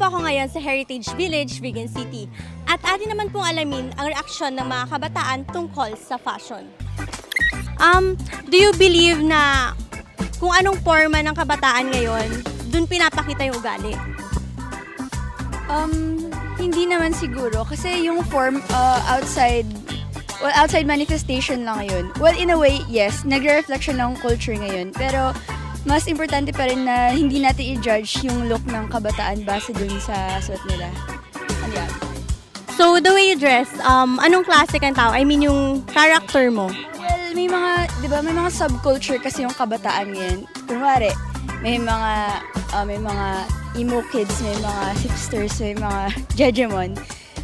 po ako ngayon sa Heritage Village, Vigan City. At atin naman pong alamin ang reaksyon ng mga kabataan tungkol sa fashion. Do you believe na kung anong forma ng kabataan ngayon, dun pinapakita yung ugali? Hindi naman siguro kasi yung form outside manifestation lang ngayon. Well, in a way, yes, nagre-reflect siya ng culture ngayon. Pero mas importante pa rin na hindi natin i-judge yung look ng kabataan base dun sa suot nila. Ano yan? So, the way you dress, anong klase kang tao? I mean, yung character mo. Well, may mga, di ba, may mga subculture kasi yung kabataan ngayon. Kunwari, may mga emo kids, may mga hipsters, may mga jejemon.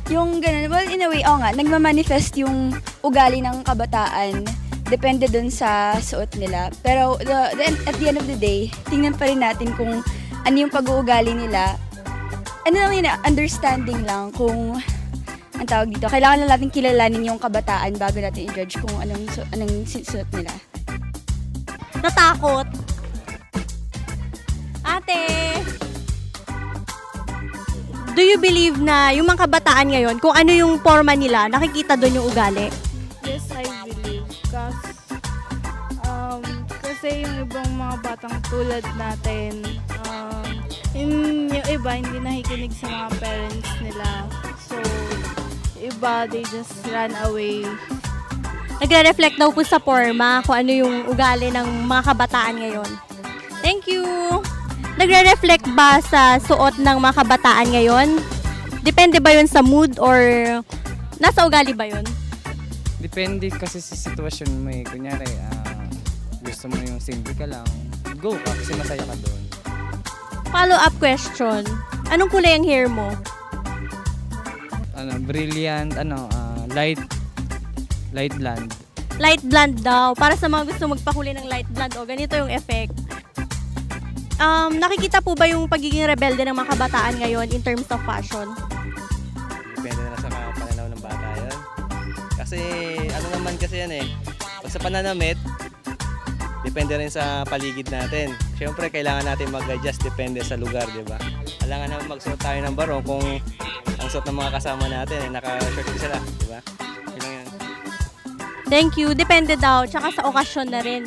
Yung ganun, well, in a way, nagmamanifest yung ugali ng kabataan. Depende dun sa suot nila. Pero at the end of the day, tingnan pa rin natin kung ano yung pag-uugali nila. Ano lang yun, understanding lang kung ang tawag dito. Kailangan lang natin kilalanin yung kabataan bago natin i-judge kung anong suot nila. Natakot? Ate! Do you believe na yung mga kabataan ngayon, kung ano yung forma nila, nakikita doon yung ugali? Yes, I believe. Kasi yung ibang mga batang tulad natin, yung iba hindi nakikinig sa mga parents nila. So, iba, they just run away. Nagre-reflect daw po sa forma kung ano yung ugali ng mga kabataan ngayon. Thank you! Nagre-reflect ba sa suot ng mga kabataan ngayon? Depende ba yun sa mood or nasa ugali ba yun? Depende kasi sa sitwasyon mo eh. Kunyari, gusto mo yung simple ka lang, go ka kasi masaya ka doon. Follow-up question. Anong kulay ang hair mo? Brilliant, light blonde. Light blonde daw. Para sa mga gusto magpakulay ng light blonde, o ganito yung effect. Nakikita po ba yung pagiging rebelde ng mga kabataan ngayon in terms of fashion? Depende na lang sa mga pananaw ng bata yun. Kasi ano naman kasi yan eh. Pag sa pananamit, depende rin sa paligid natin. Siyempre, kailangan natin mag-adjust depende sa lugar, di ba? Kailangan naman magsuot tayo ng barong kung ang suot ng mga kasama natin eh, naka-short sila, di ba? Yun lang yan. Thank you. Depende daw. Tsaka sa okasyon na rin.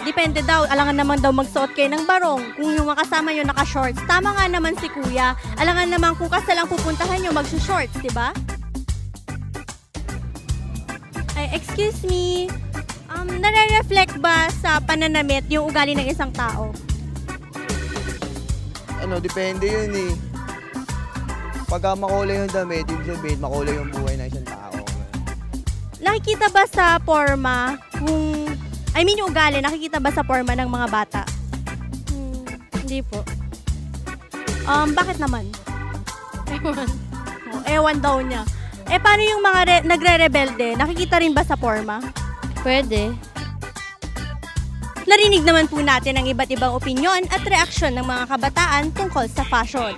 Depende daw. Alangan naman daw magsuot kayo ng barong kung yung mga kasama nyo naka-shorts. Tama nga naman si kuya. Alangan naman kung kasalang pupuntahan nyo magsushorts, di ba? Ay, excuse me. Nare-reflect ba sa pananamit yung ugali ng isang tao? Depende yun eh. Pagka makulay yung damit, ibig sabihin makulay yung buhay ng isang tao. Nakikita ba sa forma yung ugali, nakikita ba sa forma ng mga bata? Hindi po. Bakit naman? Ewan. Ewan daw niya. Paano yung mga nagre-rebelde? Nakikita rin ba sa forma? Pwede. Narinig naman po natin ang iba't ibang opinyon at reaksyon ng mga kabataan tungkol sa fashion.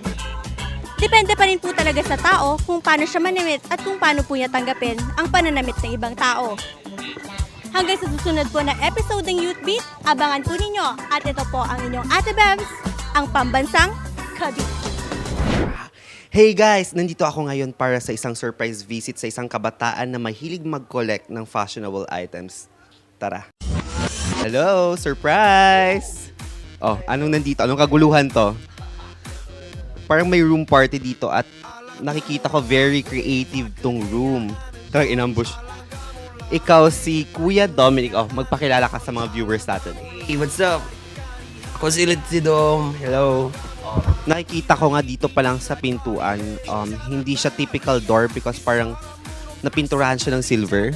Depende pa rin po talaga sa tao kung paano siya manamit at kung paano po niya tanggapin ang pananamit ng ibang tao. Hanggang sa susunod po na episode ng Youth Beat, abangan po ninyo at ito po ang inyong Ate Bebs, ang pambansang Kabi. Hey guys! Nandito ako ngayon para sa isang surprise visit sa isang kabataan na mahilig mag-collect ng fashionable items. Tara! Hello! Surprise! Oh, anong nandito? Anong kaguluhan to? Parang may room party dito at nakikita ko very creative tong room. Talagang inambush. Ikaw si Kuya Dominic. Oh, magpakilala ka sa mga viewers natin. Hey, what's up? Ako si Dom. Hello. Nakikita ko nga dito pa lang sa pintuan, hindi siya typical door because parang napinturahan siya ng silver.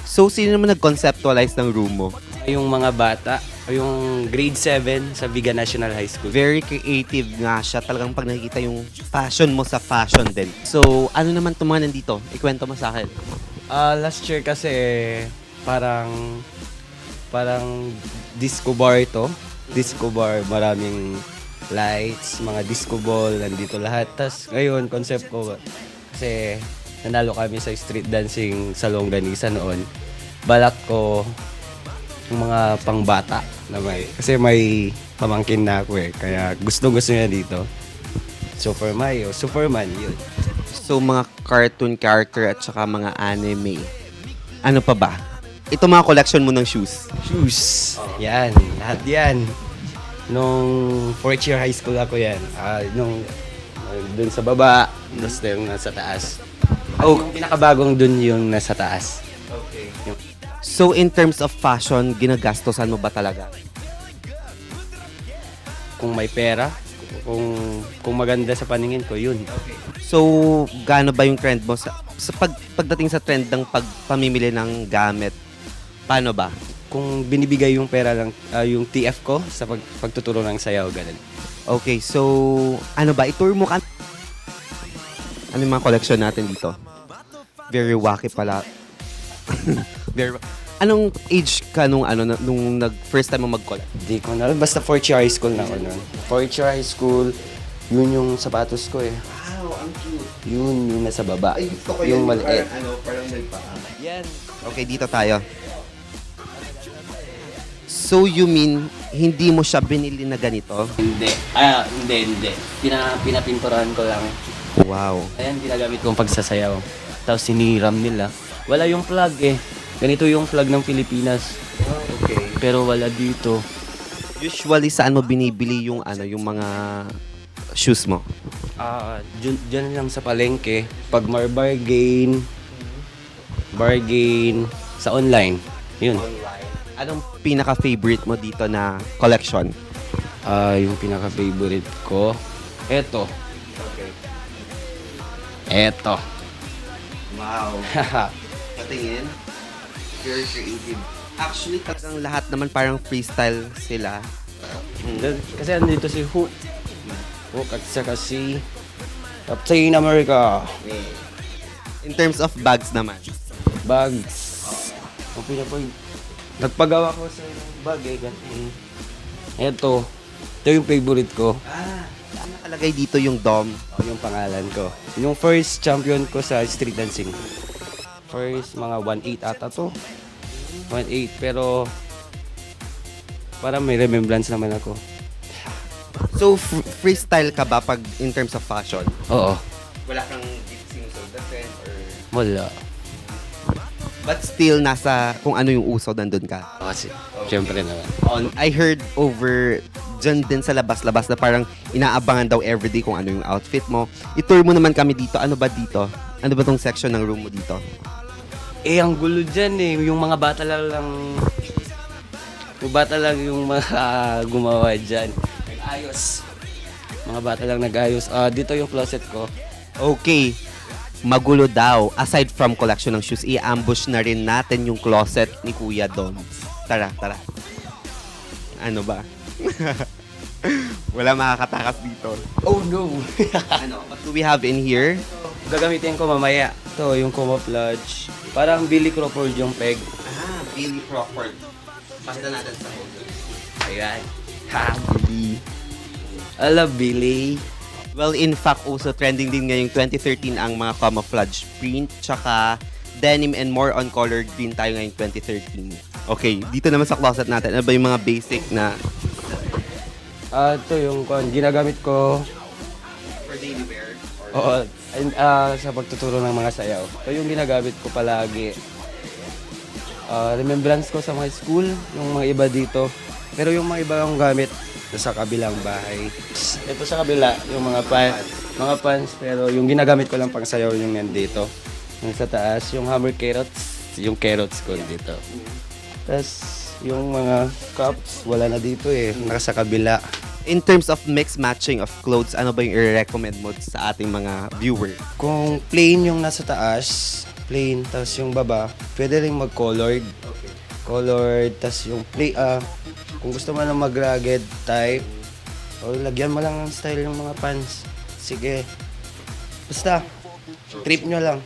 So, sino naman nag-conceptualize ng room mo? Yung mga bata, yung grade 7 sa Vigan National High School. Very creative nga siya. Talagang pag nakikita yung fashion mo sa fashion din. So, ano naman itong mga nandito? Ikwento mo sa akin. Last year kasi parang disco bar ito. Disco bar, maraming lights, mga disco ball, nandito lahat. Tapos ngayon, concept ko, kasi nanalo kami sa street dancing sa Longganisa noon. Balak ko yung mga pangbata na kasi may pamangkin na ako eh. Kaya gusto niya dito. Super Mario, Superman, yun. So, mga cartoon character at saka mga anime. Ano pa ba? Ito mga collection mo ng shoes. Shoes. Yan, lahat yan. Nung fourth year high school ako yan. Nung dun sa baba, tapos yung nasa taas. Oh, yung pinakabagong dun yung nasa taas. So, in terms of fashion, ginagastosan mo ba talaga? Kung may pera, kung maganda sa paningin ko, yun. So, gaano ba yung trend mo? Pagdating sa trend ng pagpamimili ng gamit, paano ba? Kung binibigay yung pera lang, yung TF ko sa pagtuturo ng sayaw, ganun. Okay, so, ano ba? Itour mo ka. Ano yung mga collection natin dito? Very wacky pala. Anong age ka nung first time mo mag-collect? Hindi ko na, basta fourth year high school na ako nun. Fourth year high school, yun yung sapatos ko eh. Wow, ang cute. Yun nasa baba. Ay, gusto ko yung maliit. Parang may paa. Yan. Okay, dito tayo. So, you mean, hindi mo siya binili na ganito? Hindi. Hindi. Pinapinturahan ko lang. Wow. Ayan, ginagamit kong pagsasayaw. Tapos siniram nila. Wala yung plug eh. Ganito yung flag ng Pilipinas. Okay. Pero wala dito. Usually, saan mo binibili yung yung mga shoes mo? Diyan lang sa palengke. Pag bargain sa online. Yun. Anong pinaka-favorite mo dito na collection? Yung pinaka-favorite ko, eto. Okay. Eto. Wow. Patingin. Very creative. Actually, talagang lahat naman parang freestyle sila. Kasi andito si Hook. Hook at saka si Captain America. In terms of bags naman. Bags. Ang nagpagawa ko sa bag eh. Ganun. Ito yung favorite ko. Nakalagay dito yung DOM. Yung pangalan ko. Yung first champion ko sa street dancing. First, mga 1.8 ata to. 1.8, pero parang may remembrance naman ako. So, freestyle ka ba pag in terms of fashion? Oo. Wala kang sinusunod na trend or... Wala. But still, nasa kung ano yung uso, nandun ka. Kasi, syempre naman. I heard over dyan din sa labas-labas na parang inaabangan daw everyday kung ano yung outfit mo. I-tour mo naman kami dito. Ano ba dito? Ano ba tong section ng room mo dito? Eh, ang gulo dyan eh. Yung mga bata lang yung mga gumawa dyan. Nag-ayos. Mga bata lang nag-ayos. Dito yung closet ko. Okay. Magulo daw. Aside from collection ng shoes, i-ambush na rin natin yung closet ni Kuya Dom. Tara. Ano ba? Wala makakatakas dito. Oh no! What do we have in here? Gagamitin ko mamaya. Ito, yung camouflage. Parang Billy Crawford yung peg. Billy Crawford. Pasta natin sa holder. Ayan. Ha, Billy. I love Billy. Well, in fact, also trending din ngayong 2013 ang mga camouflage print, tsaka denim and more on color green tayo ngayong 2013. Okay, dito naman sa closet natin, ano ba yung mga basic na... Ito yung ginagamit ko. For daily wear? Oo, sa pagtuturo ng mga sayaw. Ito yung ginagamit ko palagi. Remembrance ko sa mga school, yung mga iba dito. Pero yung mga iba yung gamit sa kabilang bahay. Ito sa kabila, yung mga pants, pero yung ginagamit ko lang pang sayaw yung nandito. Yung sa taas, yung hammer carrots, yung carrots ko dito. Tapos yung mga cups, wala na dito eh, nasa kabila. In terms of mix matching of clothes, ano ba yung i-recommend mo sa ating mga viewer? Kung plain yung nasa taas, plain, tapos yung baba, pwede rin mag-colored. Colored, tapos yung kung gusto mo na mag-rugged type, o lagyan mo lang ng style ng mga pants. Sige. Basta, trip nyo lang.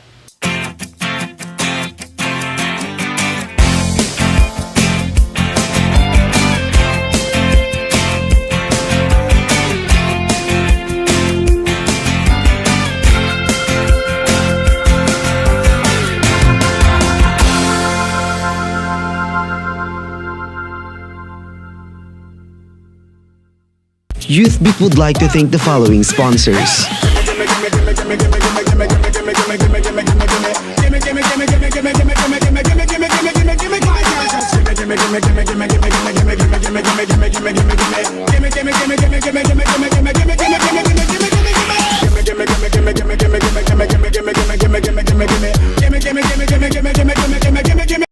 YouthBeat would like to thank the following sponsors.